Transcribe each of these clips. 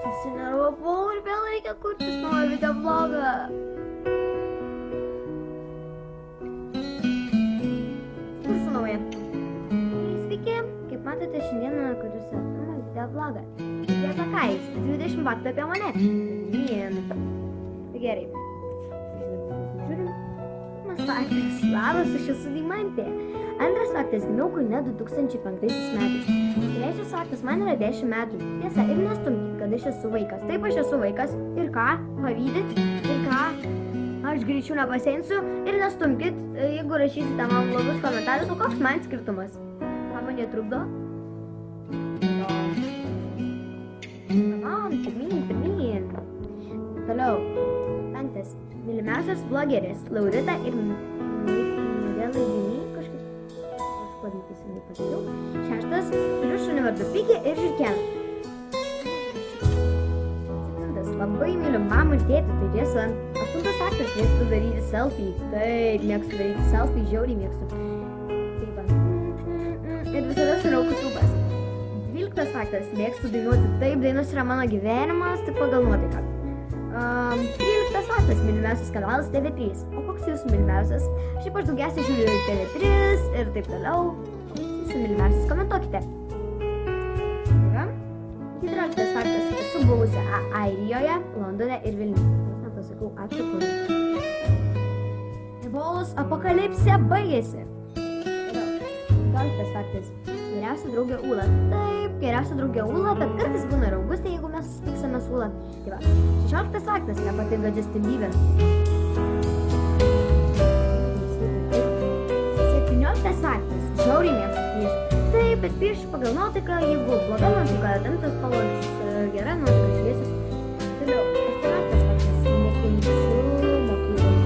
susinervavau ir vėl reikia kurtis naują video vlogą. Kursiu naują. Sveiki, kaip matote, šiandieną kuriu savo video vlogą. Tai apie ką jis? 20 faktų apie mane. Tai gerai. Žiūrim. Pirmas faktas. Labas, aš esu Deimantė. Antras faktas, gimiau Kaune 2005 metais. Trečias faktas, man yra 10 metų. Tiesa, ir nestumkit, kad aš esu vaikas. Taip, aš esu vaikas. Ir ką? Pavydit? Ir ką? Aš greičiau nepasensiu. Ir nestumkit, jeigu rašysite man blogus komentarus, o koks man skirtumas? Ką mane trukdo? Pirmyn. Toliau. Penktas. Mylimiausias vlogeris. Laurita ir Leidiniai kažkaip. Šeštas. Turiu šunį vardu Pikį ir Žiurkėną. Septintas. Labai myliu mamą ir tėtį, tai tiesa. Aštuntas faktas. Mėgstu daryti selfie. Taip, mėgstu daryti selfie, žiauriai mėgstu. Taip. Ir visada suraukus rūpas. 12 faktas. Mėgstu dainuoti. Taip, dainos yra mano gyvenimas, tik pagal nuotaiką. 13 faktas. Mylimiausias kanalas TV3. O koks jūsų mylimiausias? Šiaip aš daugiausiai žiūriu TV3 ir taip toliau. Jūsų mylimiausias komentuokite. 14 faktas. Esu buvusi Airijoje, Londone ir Vilniuje. Aš nepasakau, ačiū kur. Ebolos apokalipsė baigėsi. 15 faktas. Geriausia draugė Ūla. Taip, geriausia draugė Ūla, bet kartais būna ir Augustė, jeigu mes susitiksime su Ūla. Tai va, 16 faktas. Nepatinka Justin Bieber. 17 faktas. Žiauriai mėgstu piešti. Taip, bet piešiu pagal nuotaiką, jeigu bloga nuotaika, tamsios spalvos, gera nuotaika, šviesios. Toliau, 18 faktas. Nekenčiu mokyklos.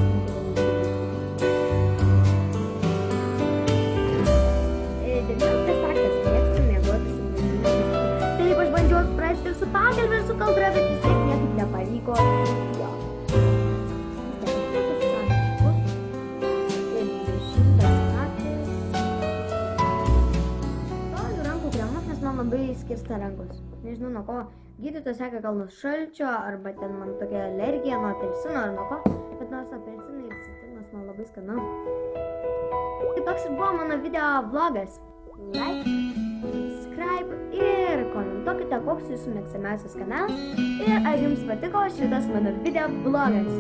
19 faktas. Mėgstu miegoti su mėgstu. Taip, aš bandžiau atprasti ir su pagalve, ir su kaldra, bet vis tiek niekaip nepavyko. Jo. Labai skirsta rankos. Nežinau nuo ko. Gydytojas sakė gal nuo šalčio, arba ten man tokia alergija nuo apelsino ar nuo ko. Bet nors apelsinai ir citrinos man labai skanu. Tai toks ir buvo mano video vlogas. Like, subscribe ir komentuokite, koks jūsų mėgstamiausias kanalas ir ar jums patiko šitas mano video vlogas.